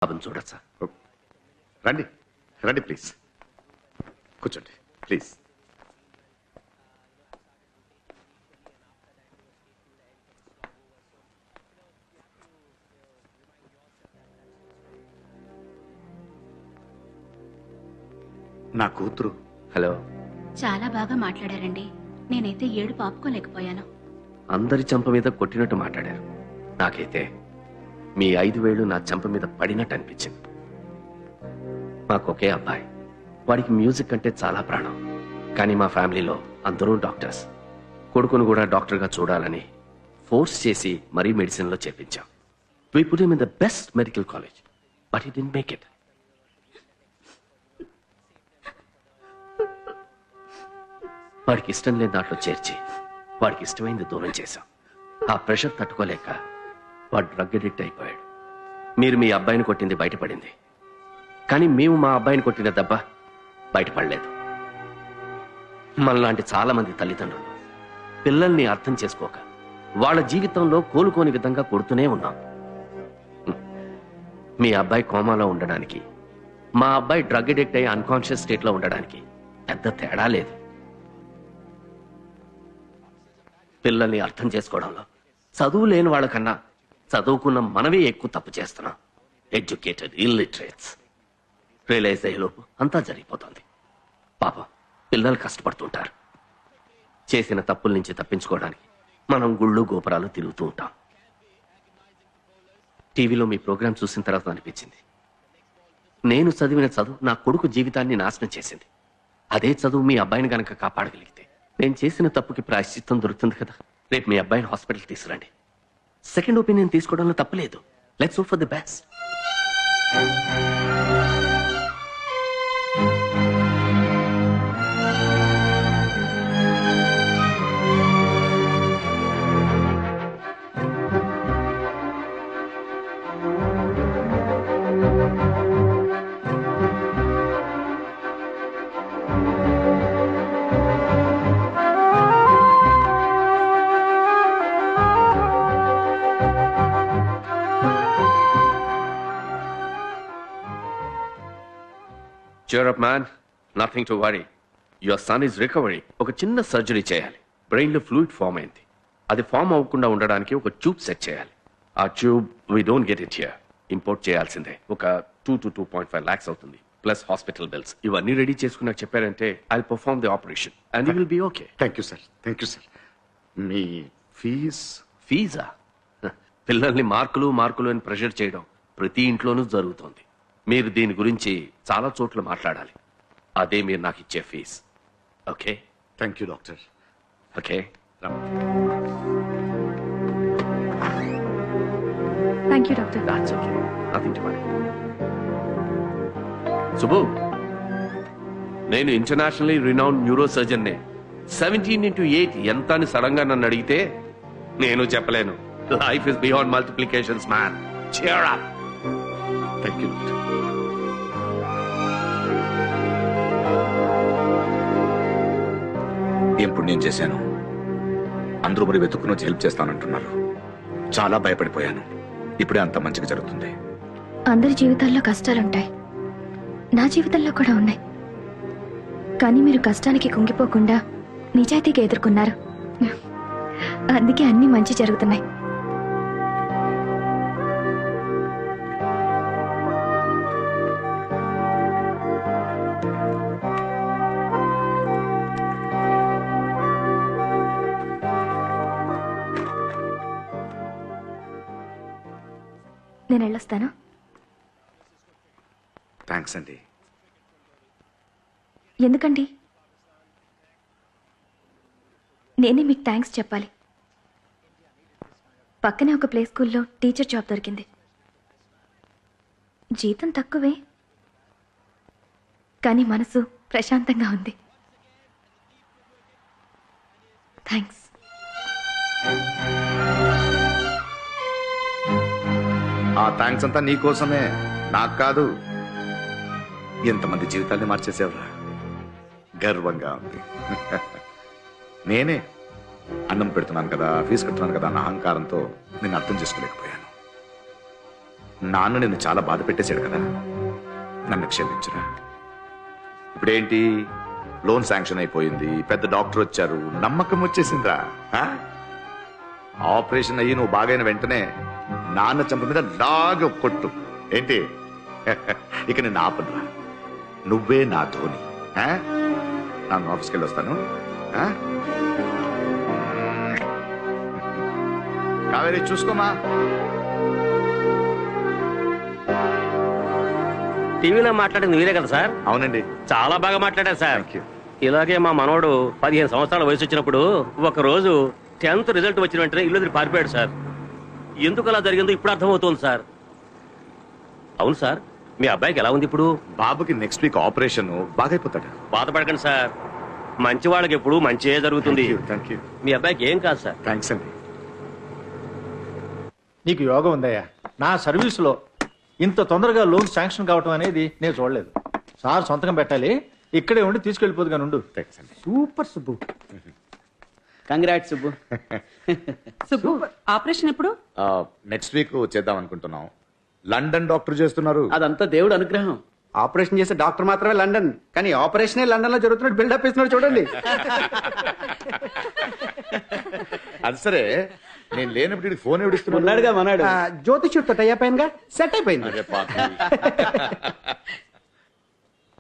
బాబుని చూడొచ్చా? రండి రండి ప్లీజ్ కూర్చోండి ప్లీజ్. నా కూతురు. హలో. చాలా బాగా మాట్లాడారండి. నేనైతే ఏడుపు ఆపుకోలేకపోయాను. అందరి చంప మీద కొట్టినట్టు మాట్లాడారు. నాకైతే మీ 5 వేళ్లు నా చంప మీద పడినట్టు అనిపించింది. మాకొకే అబ్బాయి, వాడికి మ్యూజిక్ అంటే చాలా ప్రాణం. కానీ మా ఫ్యామిలీలో అందరూ డాక్టర్స్. కొడుకును కూడా డాక్టర్గా చూడాలని ఫోర్స్ చేసి మరీ మెడిసిన్లో చేర్పించాం. We put him in the best medical college, but he didn't make it. వాడికి ఇష్టం లేని దాంట్లో చేర్చి వాడికి ఇష్టమైంది దూరం చేశాం. ఆ ప్రెషర్ తట్టుకోలేక వాడు డ్రగ్ అడిక్ట్ అయిపోయాడు. మీరు మీ అబ్బాయిని కొట్టింది బయటపడింది, కానీ మేము మా అబ్బాయిని కొట్టిన దెబ్బ బయటపడలేదు. మనలాంటి చాలా మంది తల్లిదండ్రులు పిల్లల్ని అర్థం చేసుకోక వాళ్ళ జీవితంలో కోలుకోని విధంగా కొడుతూనే ఉన్నాం. మీ అబ్బాయి కోమాలో ఉండడానికి, మా అబ్బాయి డ్రగ్ అడిక్ట్ అయ్యి అన్కాన్షియస్ స్టేట్ లో ఉండడానికి పెద్ద తేడా లేదు. పిల్లల్ని అర్థం చేసుకోవడంలో చదువు లేని వాళ్ళకన్నా చదువుకున్న మనమే ఎక్కువ తప్పు చేస్తున్నాం. Educated illiterates. రియలైజ్ అయ్యేలోపు అంతా జరిగిపోతుంది. పాపం పిల్లలు కష్టపడుతుంటారు. చేసిన తప్పుల నుంచి తప్పించుకోవడానికి మనం గుళ్ళు గోపురాలు తిరుగుతూ ఉంటాం. టీవీలో మీ ప్రోగ్రాం చూసిన తర్వాత అనిపించింది, నేను చదివిన చదువు నా కొడుకు జీవితాన్ని నాశనం చేసింది. అదే చదువు మీ అబ్బాయిని గనక కాపాడగలిగితే నేను చేసిన తప్పుకి ప్రాయశ్చిత్తం దొరుకుతుంది కదా. రేపు మీ అబ్బాయిని హాస్పిటల్కి తీసుకురండి. సెకండ్ ఒపీనియన్ తీసుకోవడంలో తప్పలేదు. Let's hope for the best. Cheer up, man. Nothing to worry. Your son is recovering. ఒక చిన్న సర్జరీ చేయాలి. బ్రెయిన్ లో ఫ్లూయిడ్ ఫామ్ అయింది. అది ఫామ్ అవ్వకుండా ఉండడానికి ఒక ట్యూబ్ సెట్ చేయాలి. ఆ tube we don't get it here. Import చేయాల్సిందే. ఒక 2 to 2.5 lakhs అవుతుంది. Plus hospital bills. ఇవన్నీ రెడీ చేసుకున్నాక చెప్పారంటే I'll perform the operation and you will be okay. Thank you sir. Thank you sir. మీ ఫీజ్? ఫీజా? పిల్లల్ని మార్కులు అని ప్రెషర్ చేయడం ప్రతి ఇంట్లోనూ జరుగుతోంది. మీరు దీని గురించి చాలా చోట్ల మాట్లాడాలి. అదే మీరు నాకు ఇచ్చే fees. Okay? Thank you doctor. Okay. Thank you doctor. That's okay. Nothing to worry. Subbu, నేను ఇంటర్నేషనల్లీ రినౌండ్ న్యూరో సర్జన్ నే. 17x8 ఎంత అని సడన్ గా నన్ను అడిగితే నేను చెప్పలేను. Life is beyond multiplications man. Cheer up. Thank you doctor. ఏం పుణ్యం చేశాను? అందరూ మరి వెతుక్కుని వచ్చి హెల్ప్ చేస్తానంటున్నారు. చాలా భయపడిపోయాను. ఇప్పుడే అంత మంచిగా జరుగుతుంది. అందరి జీవితాల్లో కష్టాలుంటాయి. నా జీవితంలో కూడా ఉన్నాయి. కానీ మీరు కష్టానికి కుంగిపోకుండా నిజాయితీగా ఎదుర్కొన్నారు. అందుకే అన్ని మంచి జరుగుతున్నాయి. నేను వెళ్ళొస్తాను. థ్యాంక్స్ అండి. ఎందుకండి? నేనే మీకు థ్యాంక్స్ చెప్పాలి. పక్కనే ఒక ప్లే స్కూల్లో టీచర్ జాబ్ దొరికింది. జీతం తక్కువే, కానీ మనసు ప్రశాంతంగా ఉంది. థ్యాంక్స్. ఆ థ్యాంక్స్ అంతా నీకోసమే, నాకు కాదు. ఎంతమంది జీవితాల్ని మార్చేసేవరా. గర్వంగా ఉంది. నేనే అన్నం పెడుతున్నాను కదా, ఫీజు కడుతున్నాను కదా అన్న అహంకారంతో నేను అర్థం చేసుకోలేకపోయాను. నాన్న నిన్ను చాలా బాధ పెట్టేశాడు కదా, నన్ను క్షమించురా. ఇప్పుడేంటి, లోన్ శాంక్షన్ అయిపోయింది, పెద్ద డాక్టర్ వచ్చారు, నమ్మకం వచ్చేసిందిరా. ఆ? ఆపరేషన్ అయ్యి నువ్వు బాగైన వెంటనే నాన్న చంప మీద లాగ కొట్టు. ఏంటి ఇక నిన్ను ఆపనురా, నువ్వే నా ధోని. ఆ? ನಾನು ఆఫీస్కి వెళ్ళి వస్తాను. ఆ? కావేరి చూసుకోమా. టీవీలో మాట్లాడింది మీరే కదా సార్? అవునండి. చాలా బాగా మాట్లాడారు సార్. Thank you. ఇలాగే మా మనవడు 15 సంవత్సరాల వయసు వచ్చినప్పుడు ఒక రోజు 10th రిజల్ట్ వచ్చిన వెంటనే ఇల్లు వదిలి పారిపోయాడు సార్. ఎందుకు అలా జరిగిందో ఇప్పుడు అర్థమవుతోంది సార్. అవును సార్, మీ అబ్బాయికి ఎలా ఉంది ఇప్పుడు? బాబుకి నెక్స్ట్ వీక్ ఆపరేషన్, బాగైపోతాడు. బాధపడకండి సార్, మంచి వాళ్ళకి ఎప్పుడు మంచిగా జరుగుతుంది. Thank you. మీ అబ్బాయికి ఏం కాదు సార్. థ్యాంక్స్ అండి. నీకు యోగం ఉందయ్యా. నా సర్వీసులో ఇంత తొందరగా లోన్ శాంక్షన్ కావటం అనేది నేను చూడలేదు. సార్ సొంతకం పెట్టాలి, ఇక్కడే ఉండి తీసుకెళ్ళిపోదు కానీ ఉండు. థ్యాంక్స్ అండి. Super Subbu. Congrats Subbu. Subbu operation ఎప్పుడు? నెక్స్ట్ వీక్ చేద్దాం అనుకుంటున్నాం. లండన్ డాక్టర్ చేస్తున్నారు. అదంతా దేవుడు అనుగ్రహం. ఆపరేషన్ చేసే డాక్టర్ మాత్రమే లండన్, కానీ ఆపరేషనే లండన్ లో జరుగుతున్నట్టు బిల్డప్ ఇస్తున్నాడు చూడండి. అది సరే, నేను లేనప్పుడు ఫోన్ ఎవడిస్తున్నాడు? ఉన్నాడుగా మనాడు. జ్యోతిష్యుడితో టై అయిపోయినగా సెట్ అయిపోయింది. అరే పాపం.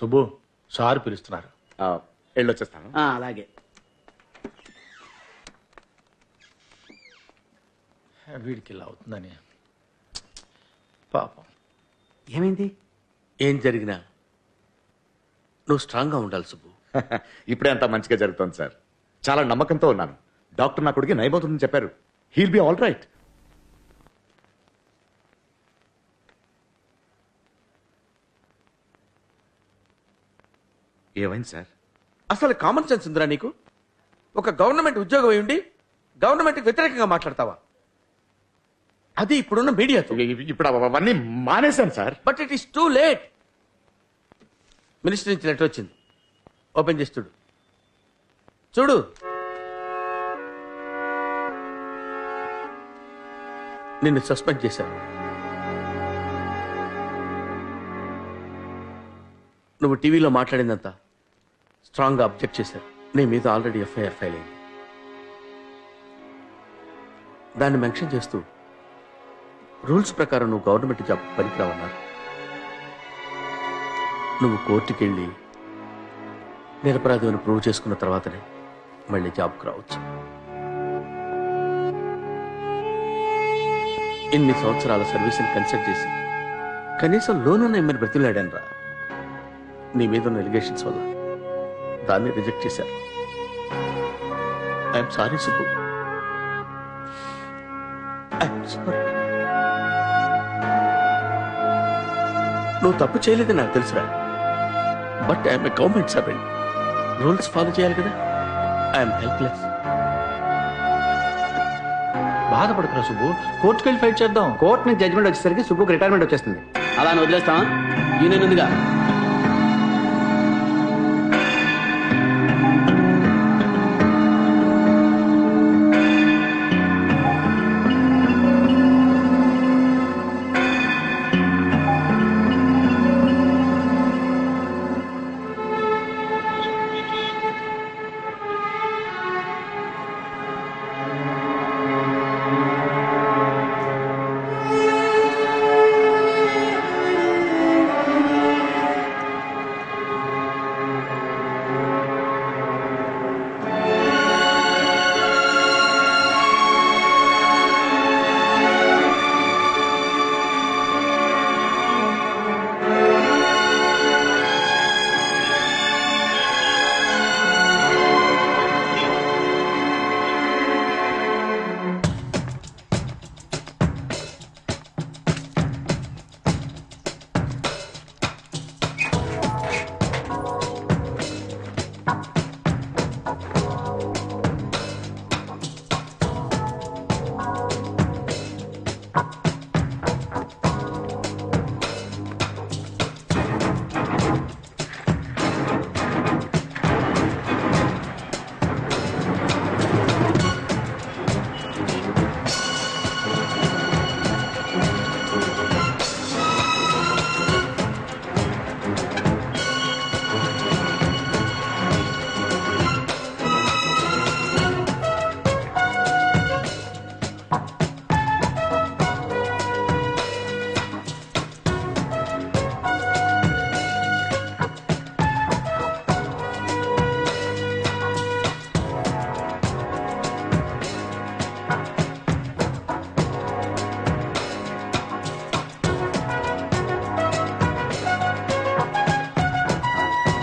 సుబ్బు, సార్ పిలుస్తున్నారు. వెళ్ళొచ్చేస్తాను. అలాగే. వీడికి ఇలా అవుతుందని పాపం. ఏమైంది? ఏం జరిగినా నువ్వు స్ట్రాంగ్గా ఉండాలి సుబ్బు. ఇప్పుడే అంతా మంచిగా జరుగుతుంది సార్. చాలా నమ్మకంతో ఉన్నాను. డాక్టర్ నా కొడుకు నయమవుతుందని చెప్పారు. He'll be all right. ఏమైంది సార్? అసలు కామన్ సెన్స్ ఉందిరా నీకు? ఒక గవర్నమెంట్ ఉద్యోగం అయి గవర్నమెంట్కి వ్యతిరేకంగా మాట్లాడతావా? అది ఇప్పుడున్న మీడియాతో. ఇప్పుడు అవన్నీ మానేశాను sir. But it is too late. Minister నుంచి లెటర్ వచ్చింది, ఓపెన్ చేసి చూడు. చూడు, నిన్ను సస్పెండ్ చేశారు. నువ్వు టీవీలో మాట్లాడిందంతా స్ట్రాంగ్గా అబ్జెక్ట్ చేశారు. నీ మీద ఆల్రెడీ ఎఫ్ఐఆర్ ఫైల్ అయింది. దాన్ని మెన్షన్ చేస్తూ రూల్స్ ప్రకారం నువ్వు గవర్నమెంట్ జాబ్ పనికిరావన్నారు. నువ్వు కోర్టుకి వెళ్ళి నిరపరాధి ప్రూవ్ చేసుకున్న తర్వాతనే మళ్ళీ జాబ్కి రావచ్చు. ఇన్ని సంవత్సరాల సర్వీస్ని కన్సల్ట్ చేసి కనీసం లోన్ ఇమ్మని బ్రతిలాడాను రా. నీ మీద ఉన్న ఎలిగేషన్స్ వల్ల దాన్ని రిజెక్ట్ చేశారు. I'm sorry Subbu, I'm sorry. నువ్వు తప్పు చేయలేదని నాకు తెలుసురా, but I'm a government servant. Rules follow చేయాలి కదా. I'm helpless. బాధపడకురా సుబ్బు, కోర్టుకు వెళ్ళి ఫైట్ చేద్దాం. కోర్టు నుంచి జడ్జ్మెంట్ వచ్చేసరికి సుబ్బుకి రిటైర్మెంట్ వచ్చేస్తుంది. అలా వదిలేస్తావా? యూనియన్ ఉందిగా.